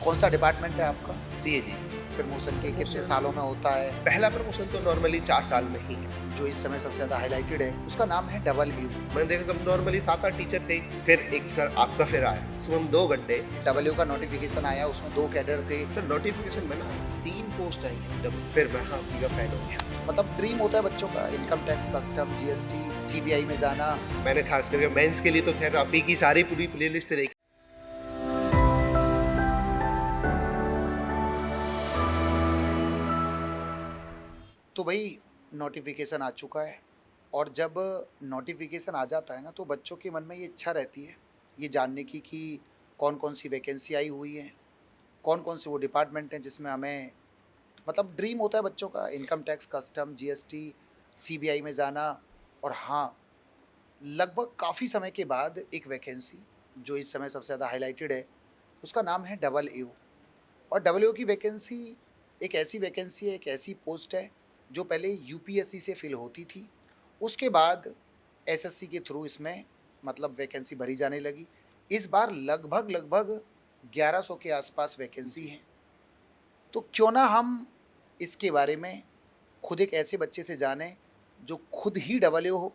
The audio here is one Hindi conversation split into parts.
कौन सा डिपार्टमेंट है आपका? सीएजी। प्रमोशन के कितने प्रमोशन सालों में होता है? पहला प्रमोशन तो नॉर्मली 4 साल में ही है। जो इस समय सबसे ज़्यादा हाइलाइटेड है, उसका नाम है डबल यू। मैंने देखा कब नॉर्मली 7-8 टीचर थे, फिर एक सर आपका फिर आया। सुबह 2 घंटे डबल यू का नोटिफिकेशन आया, उसमें 2 कैडर थे। सर नोटिफिकेशन में ना 3 पोस्ट आई हैं डबल, फिर मैं हाँ आपकी का फैन हो गया। मतलब ड्रीम होता है बच्चों का income tax, custom, GST, CBI में जाना। मैंने खास करके मेंस के लिए तो खैर आप ही की सारी पूरी प्लेलिस्ट देखी। तो भाई नोटिफिकेशन आ चुका है, और जब नोटिफिकेशन आ जाता है ना तो बच्चों के मन में ये इच्छा रहती है ये जानने की कि कौन कौन सी वैकेंसी आई हुई है, कौन कौन से वो डिपार्टमेंट हैं जिसमें हमें, मतलब ड्रीम होता है बच्चों का income tax, custom, GST, CBI में जाना। और हाँ, लगभग काफ़ी समय के बाद एक वैकेंसी जो इस समय सबसे ज़्यादा हाईलाइटेड है, उसका नाम है डबल यू। और डबल यू की वैकेंसी एक ऐसी वैकेंसी है, एक ऐसी पोस्ट है जो पहले यूपीएससी से फिल होती थी, उसके बाद एसएससी के थ्रू इसमें मतलब वैकेंसी भरी जाने लगी। इस बार लगभग लगभग 1100 के आसपास वैकेंसी है। तो क्यों ना हम इसके बारे में खुद एक ऐसे बच्चे से जानें जो खुद ही डबल ए हो।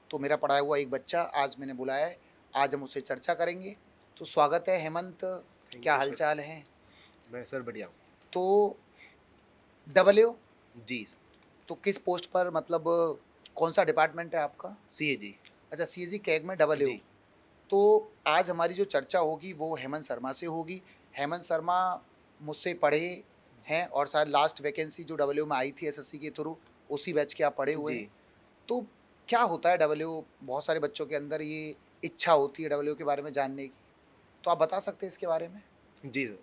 तो मेरा पढ़ाया हुआ एक बच्चा आज मैंने बुलाया है, आज हम उससे चर्चा करेंगे। तो स्वागत है हेमंत, थैंक क्या यू सर। हालचाल है? मैं सर बढ़िया हूँ। तो डबल ए जी, तो किस पोस्ट पर, मतलब कौन सा डिपार्टमेंट है आपका? सीएजी। अच्छा, सीएसई कैग में डबल ए। जी, तो आज हमारी जो चर्चा होगी वो हेमंत शर्मा से होगी। हेमंत शर्मा मुझसे पढ़े हैं और शायद लास्ट वैकेंसी जो डबल में आई थी एसएससी के थ्रू, उसी बैच के आप पढ़े हुए जी, हैं। तो क्या होता है डबल, बहुत सारे बच्चों के अंदर ये इच्छा होती है डबल के बारे में जानने की, तो आप बता सकते हैं इसके बारे में? जी सर।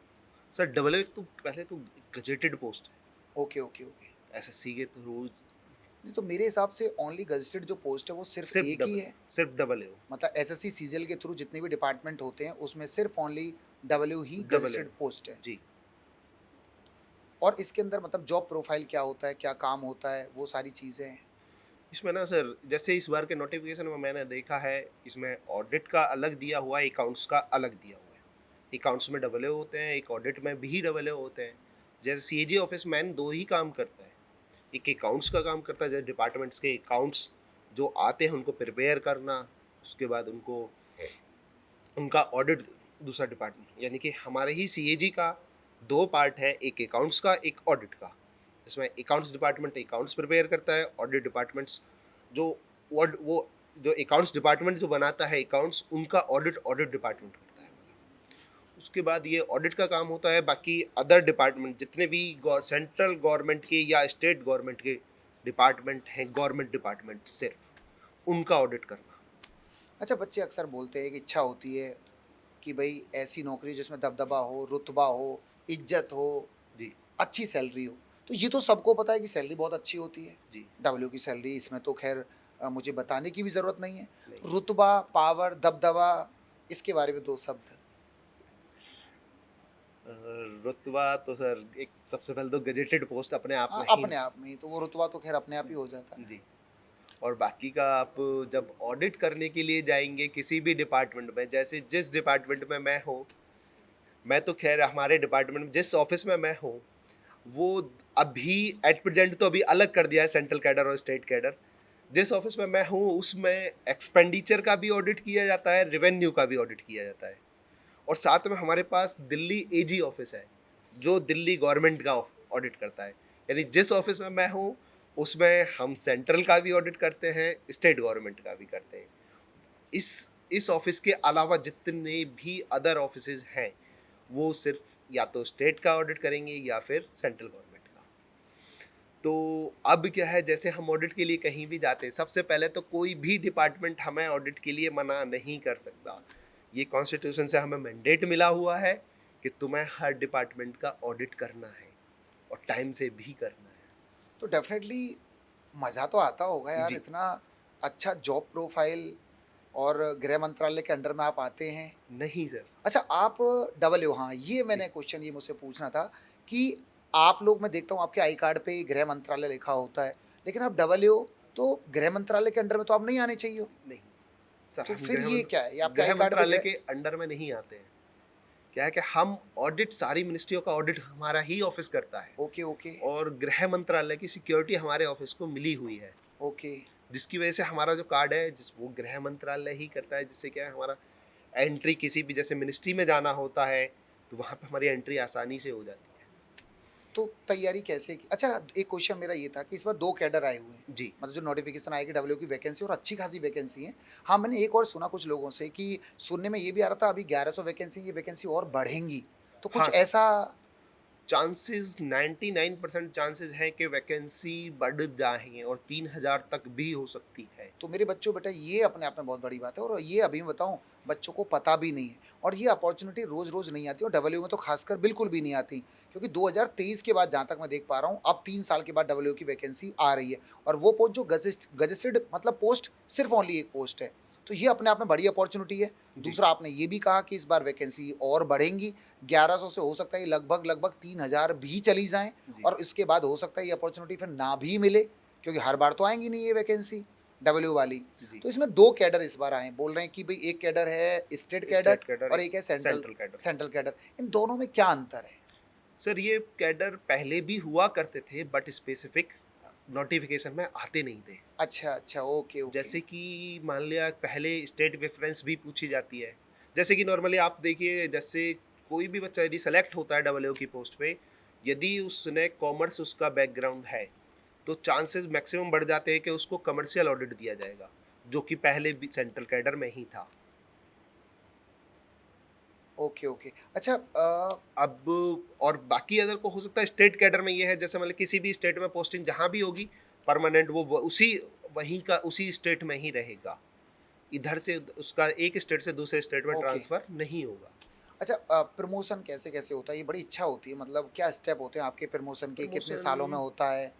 सर डबल एक तो पहले तो गजेटेड पोस्ट है, ओके ओके ओके। एसएससी के थ्रू नहीं तो मेरे हिसाब से ओनली गजटेड जो पोस्ट है वो सिर्फ एक ही है। सिर्फ डबल ए मतलब एसएससी सीजीएल के थ्रू जितने भी डिपार्टमेंट होते हैं उसमें सिर्फ only W he double A. Gazetted post है। जी, और इसके अंदर मतलब जॉब प्रोफाइल क्या होता है, क्या काम होता है, वो सारी चीज़ें हैं। इसमें ना सर जैसे इस बार के नोटिफिकेशन में मैंने देखा है, इसमें ऑडिट का अलग दिया हुआ है, अकाउंट्स का अलग दिया हुआ है। अकाउंट्स में डबल ए होते हैं, एक ऑडिट में भी डबल ए होते हैं। जैसे सीएजी ऑफिस मैन 2 ही काम करता है। एक अकाउंट्स का काम करता है, जैसे डिपार्टमेंट्स के अकाउंट्स जो आते हैं उनको प्रिपेयर करना, उसके बाद उनको उनका ऑडिट दूसरा डिपार्टमेंट, यानी कि हमारे ही सीएजी का 2 पार्ट है, एक अकाउंट्स का, एक ऑडिट का। जिसमें अकाउंट्स डिपार्टमेंट अकाउंट्स प्रिपेयर करता है, ऑडिट डिपार्टमेंट्स जो वो जो अकाउंट्स डिपार्टमेंट जो बनाता है अकाउंट्स, उनका ऑडिट ऑडिट डिपार्टमेंट करता है हमारा। उसके बाद ये ऑडिट का काम होता है, बाकी अदर डिपार्टमेंट जितने भी सेंट्रल गवर्नमेंट के या स्टेट गवर्नमेंट के डिपार्टमेंट हैं, गवर्नमेंट डिपार्टमेंट सिर्फ उनका ऑडिट करना। अच्छा, बच्चे अक्सर बोलते हैं कि इच्छा होती है कि भाई ऐसी नौकरी जिसमें दबदबा हो, रुतबा हो, इज्जत हो, जी, अच्छी सैलरी हो। तो ये तो सबको पता है कि सैलरी बहुत अच्छी होती है। जी, डब्ल्यू की सैलरी, इसमें तो खैर मुझे बताने की भी ज़रूरत नहीं है। नहीं। तो रुतबा, पावर, दबदबा, इसके बारे में 2 शब्द। अ, रुतबा तो सर एक सबसे पहले तो गजेटेड पोस्ट अपने आप हाँ, में ही। अपने आप में ही तो वो रुतबा तो खैर अपने आप ही हो जाता है। जी, और बाकी का आप जब ऑडिट करने के लिए जाएंगे किसी भी डिपार्टमेंट में, जैसे जिस डिपार्टमेंट में मैं हूँ, मैं तो खैर हमारे डिपार्टमेंट में जिस ऑफिस में मैं हूँ, वो अभी एट प्रेजेंट तो अभी अलग कर दिया है, सेंट्रल कैडर और स्टेट कैडर। जिस ऑफिस में मैं हूँ उसमें एक्सपेंडिचर का भी ऑडिट किया जाता है, रेवेन्यू का भी ऑडिट किया जाता है। और साथ में हमारे पास दिल्ली एजी ऑफिस है जो दिल्ली गवर्नमेंट का ऑडिट करता है। यानी जिस ऑफिस में मैं हूँ उसमें हम सेंट्रल का भी ऑडिट करते हैं, स्टेट गवर्नमेंट का भी करते हैं। इस ऑफिस के अलावा जितने भी अदर ऑफिसेज हैं वो सिर्फ या तो स्टेट का ऑडिट करेंगे या फिर सेंट्रल गवर्नमेंट का। तो अब क्या है, जैसे हम ऑडिट के लिए कहीं भी जाते हैं, सबसे पहले तो कोई भी डिपार्टमेंट हमें ऑडिट के लिए मना नहीं कर सकता। ये कॉन्स्टिट्यूशन से हमें मैंडेट मिला हुआ है कि तुम्हें हर डिपार्टमेंट का ऑडिट करना है और टाइम से भी करना है। तो डेफ़िनेटली मज़ा तो आता होगा यार, जी, इतना अच्छा जॉब प्रोफाइल, और गृह मंत्रालय के अंडर में आप आते हैं। नहीं सर। अच्छा, आप डबल, हाँ, ये जी, मैंने क्वेश्चन ये मुझसे पूछना था कि आप लोग, मैं देखता हूँ आपके आई कार्ड पे गृह मंत्रालय लिखा होता है, लेकिन आप डबल हो, तो गृह मंत्रालय के अंडर में तो आप नहीं आने चाहिए हो। नहीं सर, तो हम फिर ये क्या है? ये आपके आई गृह कार्ड पे मंत्रालय गृह, के अंडर में नहीं आते हैं। क्या है कि हम ऑडिट, सारी मिनिस्ट्रियों का ऑडिट हमारा ही ऑफिस करता है, ओके, ओके, और गृह मंत्रालय की सिक्योरिटी हमारे ऑफिस को मिली हुई है, ओके। जिसकी वजह से हमारा जो कार्ड है जिस वो गृह मंत्रालय ही करता है, जिससे क्या है हमारा एंट्री किसी भी जैसे मिनिस्ट्री में जाना होता है तो वहाँ पे हमारी एंट्री आसानी से हो जाती तो तैयारी कैसे की? अच्छा, एक क्वेश्चन मेरा ये था कि इस बार 2 कैडर आए हुए हैं। है। जी। मतलब जो नोटिफ़िकेशन आएगी डब्ल्यू की वैकेंसी और अच्छी खासी वैकेंसी है। हाँ, मैंने एक और सुना कुछ लोगों से कि सुनने में ये भी आ रहा था अभी 1100 वैकेंसी, ये वैकेंसी और बढ़ेंगी। तो कुछ हाँ सर, ऐसा चांसेस 99% चांसेस हैं कि वैकेंसी बढ़ जाएंगे और 3000 तक भी हो सकती है। तो मेरे बच्चों बेटा ये अपने आप में बहुत बड़ी बात है और ये अभी मैं बताऊँ बच्चों को पता भी नहीं है और ये अपॉर्चुनिटी रोज़-रोज़ नहीं आती और डब्ल्यू में तो खासकर बिल्कुल भी नहीं आती क्योंकि 2023 के बाद जहाँ तक मैं देख पा रहा हूँ अब 3 साल के बाद डब्ल्यू की वैकेंसी आ रही है और वो पोस्ट जो गजेस्टेड मतलब पोस्ट सिर्फ ओनली एक पोस्ट है। तो ये अपने आप में बड़ी अपॉर्चुनिटी है। जी। दूसरा आपने ये भी कहा कि इस बार वैकेंसी और बढ़ेंगी, 1100 से हो सकता है लगभग 3000 भी चली जाएँ जी। और इसके बाद हो सकता है ये अपॉर्चुनिटी फिर ना भी मिले क्योंकि हर बार तो आएँगी नहीं ये वैकेंसी। डब्ल्यू वाली। जी। तो इसमें 2 कैडर इस बार आए हैं। बोल रहे हैं कि भई एक कैडर है स्टेट कैडर स्टेट कैडर, और एक एक है central central cadre. Central cadre. इन दोनों में क्या अंतर है? सर ये कैडर पहले भी हुआ करते थे बट स्पेसिफिक नोटिफिकेशन में आते नहीं थे। अच्छा, अच्छा। Okay, okay. जैसे कि मान लिया पहले स्टेट प्रेफरेंस भी पूछी जाती है। जैसे कि नॉर्मली आप देखिए, जैसे कोई भी बच्चा यदि सेलेक्ट होता है डबल की पोस्ट पे, यदि उसने कॉमर्स उसका बैकग्राउंड है तो चांसेस मैक्सिमम बढ़ जाते हैं कि उसको कमर्शियल ऑडिट दिया जाएगा, जो कि पहले भी सेंट्रल कैडर में ही था। Okay, okay. अच्छा अब और बाकी अदर को हो सकता है स्टेट कैडर में ये है, जैसे मतलब किसी भी स्टेट में पोस्टिंग जहाँ भी होगी परमानेंट, वो उसी वहीं का उसी स्टेट में ही रहेगा। इधर से उसका एक स्टेट से दूसरे स्टेट में ओके। ट्रांसफर नहीं होगा। अच्छा प्रमोशन कैसे-कैसे होता है? ये बड़ी इच्छा होती है मतलब क्या स्टेप होते हैं आपके प्रमोशन के? कितने प्रमोशन, सालों में होता है?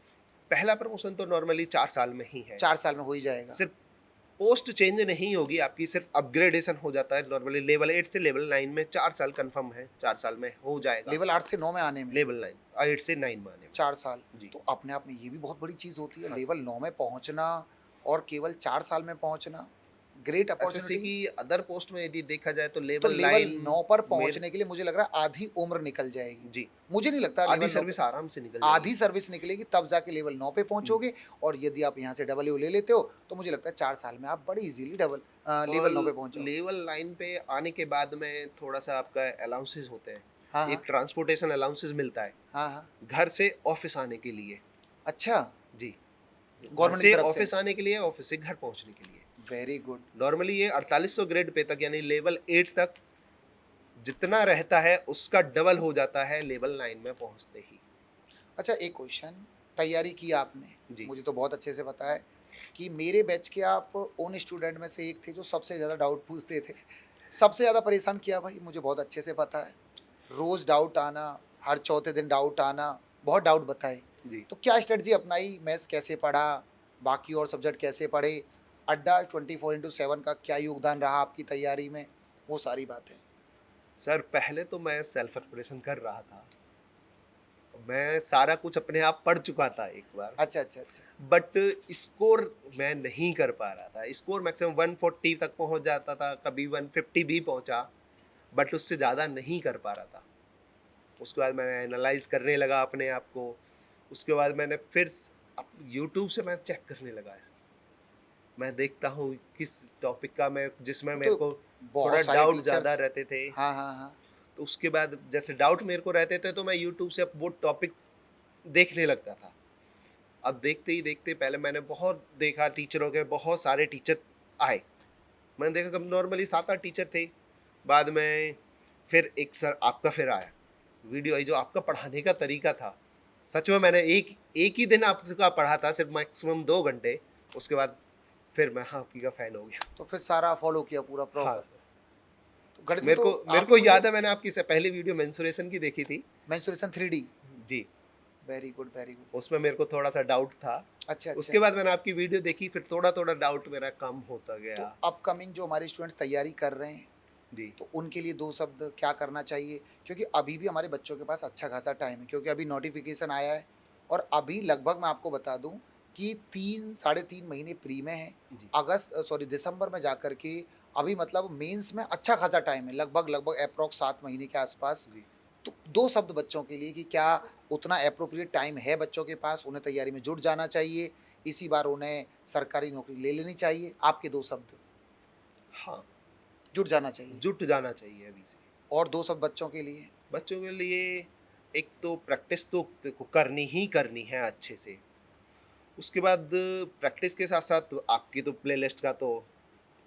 पहला प्रमोशन तो नॉर्मली 4 साल में ही है। 4 साल में हो ही जाएगा। सिर्फ पोस्ट चेंज नहीं होगी आपकी, सिर्फ अपग्रेडेशन हो जाता है। नॉर्मली लेवल 8 से लेवल 9 में 4 साल कंफर्म है, 4 साल में हो जाएगा। लेवल 8 से 9 में आने में लेवल 9, 8 से 9 में आने में। 4 साल। जी। तो अपने आप में ये भी बहुत बड़ी चीज़ होती है हाँ सर। लेवल 9 में पहुँचना और केवल 4 साल में पहुँचना। Great SSC opportunity. की अदर पोस्ट में यदि देखा जाए तो तो लेवल लेवल 9 9 पर में। पहुँचने के लिए मुझे लग रहा है आधी उम्र निकल जाएगी। जी। मुझे नहीं लगता आधी लेवल 9 पे सर्विस आराम से निकल जाएगी। आधी सर्विस निकलेगी तब जाके लेवल 9 पे हम्म। पहुँचोगे और यदि आप यहाँ से डब्ल्यू ले लेते हो तो मुझे लगता है 4 साल में आप बड़ी ईज़िली और लेवल 9 पे पहुँच जाओगे। लेवल 9 पे आने के बाद में थोड़ा सा आपका अलाउंसेस होते हैं। हाँ, एक हाँ। ट्रांसपोर्टेशन अलाउंसेस मिलता है हाँ, हाँ। घर से ऑफिस आने के लिए। अच्छा, जी। घर गवर्नमेंट की से तरफ से। ऑफिस आने के लिए, ऑफिस से घर पहुंचने के लिए। Very good. नॉर्मली ये 4800 ग्रेड पे तक यानी लेवल 8 तक जितना रहता है उसका डबल हो जाता है लेवल 9 में पहुंचते ही। अच्छा एक क्वेश्चन, तैयारी की आपने, जी। मुझे तो बहुत अच्छे से पता है कि मेरे बैच के आप उन स्टूडेंट में से एक थे जो सबसे ज़्यादा डाउट पूछते थे। सबसे ज़्यादा परेशान किया भाई मुझे बहुत अच्छे से पता है। रोज़ डाउट आना, हर चौथे दिन डाउट आना, बहुत डाउट बताए। जी। तो क्या स्ट्रेटजी अपनाई, मैथ्स कैसे पढ़ा, बाकी और सब्जेक्ट कैसे पढ़े, अड्डा 24/7 का क्या योगदान रहा आपकी तैयारी में, वो सारी बातें। सर पहले तो मैं सेल्फ प्रिपरेशन कर रहा था, मैं सारा कुछ अपने आप पढ़ चुका था एक बार, अच्छा, अच्छा, अच्छा। बट स्कोर मैं नहीं कर पा रहा था। स्कोर मैक्सिमम 140 तक पहुंच जाता था, कभी 150 भी पहुंचा, बट उससे ज़्यादा नहीं कर पा रहा था। उसके बाद मैंने एनालाइज करने लगा अपने आप को। उसके बाद मैंने फिर यूट्यूब से मैं चेक करने लगा ऐसे, मैं देखता हूँ किस टॉपिक का मैं जिसमें मेरे तो को थोड़ा बहुत सारे डाउट ज़्यादा टीचर्स रहते थे। हाँ, हाँ, हाँ। तो उसके बाद जैसे डाउट मेरे को रहते थे तो मैं यूट्यूब से अब वो टॉपिक देखने लगता था। अब देखते ही देखते पहले मैंने बहुत देखा, टीचरों के बहुत सारे टीचर आए, मैंने देखा कब नॉर्मली 7-8 टीचर थे। बाद में फिर एक सर आपका फिर आया, वीडियो आई जो आपका पढ़ाने का तरीका था। सच में मैंने एक एक ही दिन आपका पढ़ा था, सिर्फ मैक्सिमम 2 घंटे। उसके बाद फिर मैं आपकी का फ़ैन हो गया। तो फिर सारा फॉलो किया पूरा हाँ प्रॉपर। सर। तो गणित में मेरे तो को मेरे आपने को मुझे याद है मैंने आपकी से पहले वीडियो मेंसुरेशन की देखी थी। Mensuration 3D। जी। Very good, very good. उसमें मेरे को थोड़ा सा डाउट था। अच्छा, अच्छा। उसके बाद मैंने आपकी वीडियो देखी, फिर थोड़ा थोड़ा डाउट मेरा कम होता तो गया। अपकमिंग जो हमारे स्टूडेंट्स तैयारी कर रहे हैं, जी। तो उनके लिए 2 शब्द क्या करना चाहिए? क्योंकि अभी भी हमारे बच्चों के पास अच्छा खासा टाइम है क्योंकि अभी नोटिफ़िकेशन आया है और अभी लगभग मैं आपको बता दूँ कि 3 साढ़े 3 महीने प्री में हैं। जी। दिसंबर में जाकर के अभी मतलब मेंस में अच्छा खासा टाइम है, लगभग एप्रॉक्स 7 महीने के आसपास। जी। तो 2 शब्द बच्चों के लिए कि क्या उतना एप्रोप्रिएट टाइम है बच्चों के पास, उन्हें तैयारी में जुट जाना चाहिए, इसी बार उन्हें सरकारी नौकरी ले लेनी चाहिए? आपके 2 शब्द, हाँ, जुट जाना चाहिए। जुट जाना चाहिए अभी से। और 2 शब्द बच्चों के लिए? बच्चों के लिए एक तो प्रैक्टिस तो देखो करनी ही करनी है अच्छे से। उसके बाद प्रैक्टिस के साथ-साथ आपकी तो प्लेलिस्ट का तो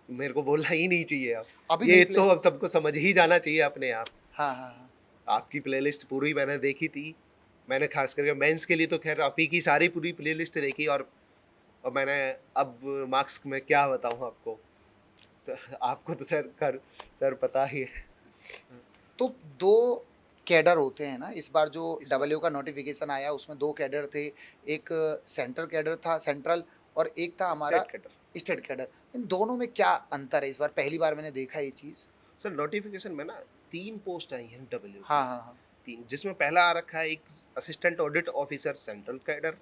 मेरे को बोलना ही नहीं चाहिए अब। अभी नहीं ये प्ले तो अब सबको समझ ही जाना चाहिए अपने आप। हाँ, हाँ, हाँ। आपकी प्लेलिस्ट पूरी मैंने देखी थी। मैंने ख़ास करके मेंस के लिए तो ख़ैर आप ही की सारी पूरी प्लेलिस्ट देखी और मैंने अब मार्क्स में क्या बताऊँ आपको। आपको तो सर पता ही है। तो 2 कैडर होते हैं ना, इस बार जो इस बार डब्ल्यू का नोटिफ़िकेशन आया उसमें 2 कैडर थे, एक सेंट्रल कैडर था सेंट्रल और एक था हमारा स्टेट कैडर। State cadre. इन दोनों में क्या अंतर है इस बार? पहली बार मैंने देखा ये चीज़। सर नोटिफ़िकेशन में ना 3 पोस्ट आई हैं डब्ल्यू हाँ, की। हाँ, हाँ। 3 जिसमें पहला आ रखा है एक assistant audit officer central cadre,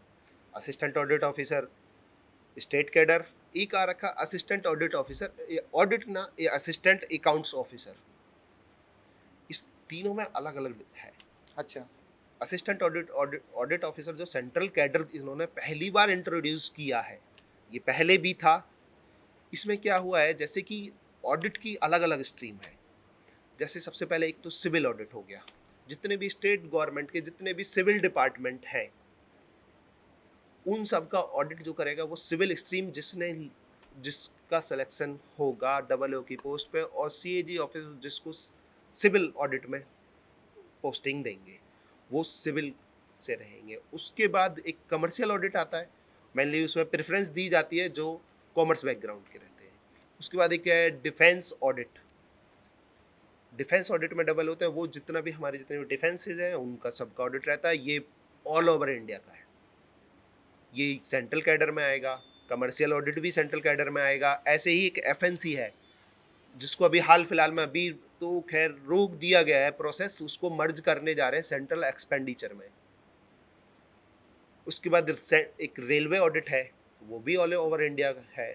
assistant audit officer state cadre, एक आ रखा असिस्टेंट ऑडिट ऑफिसर ऑडिट ना ये असिस्टेंट अकाउंट्स ऑफिसर। इस तीनों में अलग-अलग है। अच्छा, assistant audit audit audit officer जो सेंट्रल कैडर इन्होंने पहली बार इंट्रोड्यूस किया है। ये पहले भी था। इसमें क्या हुआ है जैसे कि ऑडिट की अलग-अलग स्ट्रीम है। जैसे सबसे पहले एक तो सिविल ऑडिट हो गया। जितने भी स्टेट गवर्नमेंट के जितने भी सिविल डिपार्टमेंट हैं, उन सब का ऑडिट जो करेगा वो सिविल स्ट्रीम जिसका सिलेक्शन होगा डबल ओ की पोस्ट पे और सीएजी ऑफिस जिसको सिविल ऑडिट में पोस्टिंग देंगे, वो सिविल से रहेंगे। उसके बाद एक कमर्शियल ऑडिट आता है। मेनली उसमें प्रेफरेंस दी जाती है जो कॉमर्स बैकग्राउंड के रहते हैं। उसके बाद एक है डिफेंस ऑडिट। डिफेंस ऑडिट में डबल होते हैं वो जितना भी हमारे जितने भी डिफेंसेज हैं उनका सबका ऑडिट रहता है। ये ऑल ओवर इंडिया का है। ये सेंट्रल कैडर में आएगा। कमर्शियल ऑडिट भी सेंट्रल कैडर में आएगा। ऐसे ही एक एफएनसी है जिसको अभी हाल फिलहाल में अभी तो खैर रोक दिया गया है प्रोसेस, उसको मर्ज करने जा रहे हैं सेंट्रल एक्सपेंडिचर में। उसके बाद एक रेलवे ऑडिट है, वो भी ऑल ओवर इंडिया है।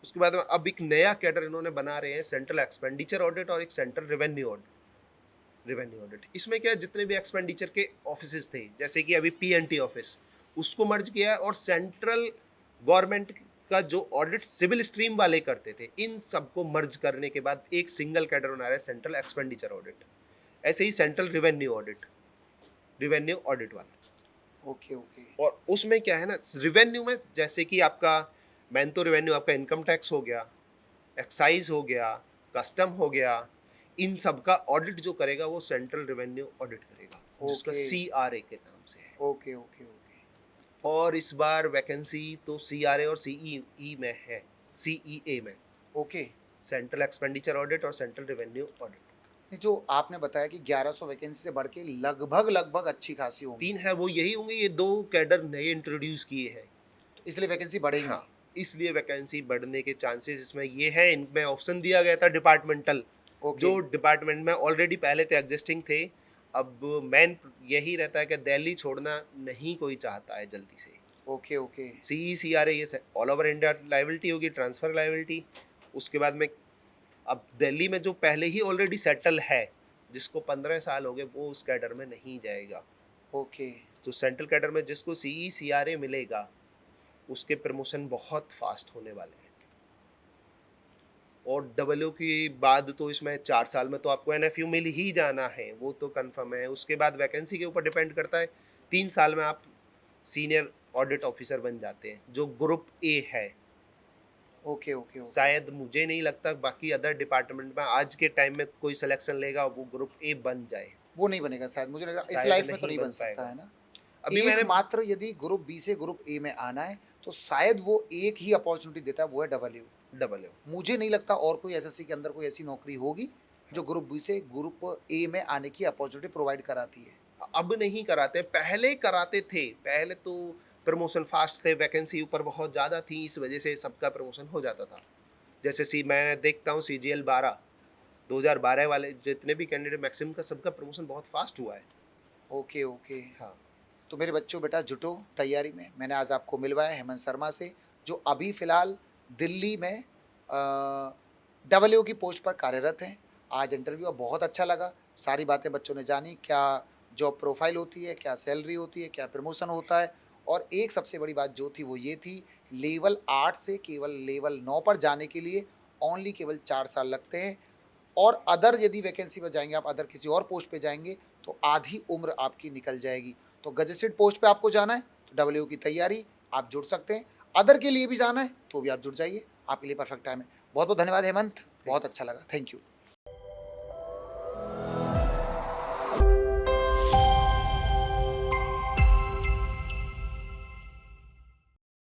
उसके बाद अब एक नया कैडर इन्होंने बना रहे हैं सेंट्रल एक्सपेंडिचर ऑडिट और एक सेंट्रल रेवेन्यू ऑडिट। इसमें क्या है जितने भी एक्सपेंडिचर के ऑफिसेज थे जैसे कि अभी पीएनटी ऑफिस उसको मर्ज किया है और सेंट्रल गवर्नमेंट का जो ऑडिट सिविल स्ट्रीम वाले करते थे इन सबको मर्ज करने के बाद एक सिंगल कैडर बना रहा है सेंट्रल एक्सपेंडिचर ऑडिट। ऐसे ही सेंट्रल रिवेन्यू ऑडिट वाला। Okay, okay. और उसमें क्या है ना रिवेन्यू में जैसे कि आपका मेन तो रिवेन्यू आपका इनकम टैक्स हो गया, एक्साइज हो गया, कस्टम हो गया, इन सब का ऑडिट जो करेगा वो सेंट्रल रेवेन्यू ऑडिट करेगा जिसका ओके, सीआरए के नाम से है। Okay, okay, okay. और इस बार वैकेंसी तो सीआरए और सीईई में है, सीईए में ओके। सेंट्रल एक्सपेंडिचर ऑडिट और सेंट्रल रेवेन्यू ऑडिट। नहीं, जो आपने बताया कि 1100 वैकेंसी से बढ़ के लगभग अच्छी खासी होंगी, 3 है वो यही होंगे, ये 2 कैडर नए इंट्रोड्यूस किए हैं। तो इसलिए वैकेंसी बढ़ेंगी। हाँ, इसलिए वैकेंसी बढ़ने के चांसेस इसमें ये है। इनमें ऑप्शन दिया गया था डिपार्टमेंटल, ओके, जो डिपार्टमेंट में ऑलरेडी पहले थे एग्जिस्टिंग थे। अब मेन यही रहता है कि दिल्ली छोड़ना नहीं कोई चाहता है जल्दी से। Okay, okay, CE C R A ये ऑल ओवर इंडिया लाइबिलिटी होगी, ट्रांसफर लाइबिलिटी। उसके बाद में अब दिल्ली में जो पहले ही ऑलरेडी सेटल है जिसको 15 साल हो गए वो उस कैडर में नहीं जाएगा। ओके, तो सेंट्रल कैडर में जिसको सीई सी आर ए मिलेगा उसके प्रमोशन बहुत फास्ट होने वाले हैं। और डब्ल्यू की बाद तो इसमें 4 साल में तो आपको एनएफयू मिल ही जाना है, वो तो कंफर्म है। उसके बाद वैकेंसी के ऊपर डिपेंड करता है। 3 साल में आप सीनियर ऑडिट ऑफिसर बन जाते हैं जो ग्रुप ए है। Okay, okay, okay. शायद मुझे नहीं लगता बाकी अदर डिपार्टमेंट में आज के टाइम में कोई सिलेक्शन लेगा वो ग्रुप ए बन जाए। वो नहीं बनेगा शायद, मुझे लगा इस शायद लाइफ में तो नहीं नहीं बन बन सकता पाएगा। है ना? अभी मैंने एकमात्र यदि ग्रुप बी से ग्रुप ए में आना है, तो शायद वो एक ही अपॉर्चुनिटी देता है, वो है डब्ल्यू। डब्ल्यू मुझे नहीं लगता और कोई एसएससी के अंदर कोई ऐसी नौकरी होगी, जो ग्रुप बी से ग्रुप ए में आने की अपॉर्चुनिटी प्रोवाइड कराती है। अब नहीं कराते, पहले कराते थे। पहले तो प्रमोशन फास्ट थे, वैकेंसी ऊपर बहुत ज़्यादा थी, इस वजह से सबका प्रमोशन हो जाता था। जैसे मैं देखता हूँ सीजीएल 12 2012 वाले जितने भी कैंडिडेट मैक्सिमम का सबका प्रमोशन बहुत फास्ट हुआ है। Okay, okay. हाँ तो मेरे बच्चों बेटा जुटो तैयारी में। मैंने आज आपको मिलवाया हेमंत शर्मा से, जो अभी फ़िलहाल दिल्ली में डबल की पोस्ट पर कार्यरत हैं। आज इंटरव्यू बहुत अच्छा लगा, सारी बातें बच्चों ने जानी, क्या जॉब प्रोफाइल होती है, क्या सैलरी होती है, क्या प्रमोशन होता है, और एक सबसे बड़ी बात जो थी वो ये थी, लेवल 8 से केवल लेवल 9 पर जाने के लिए ओनली केवल 4 साल लगते हैं, और अदर यदि वैकेंसी पर जाएँगे आप, अदर किसी और पोस्ट पे जाएँगे तो आधी उम्र आपकी निकल जाएगी। तो गजेटेड पोस्ट पे आपको जाना है तो डब्ल्यू की तैयारी आप जुड़ सकते हैं। अदर के लिए भी जाना है तो भी आप जुड़ जाइए, आपके लिए परफेक्ट टाइम है। बहुत-बहुत धन्यवाद हेमंत, थैंक बहुत अच्छा लगा। Thank you.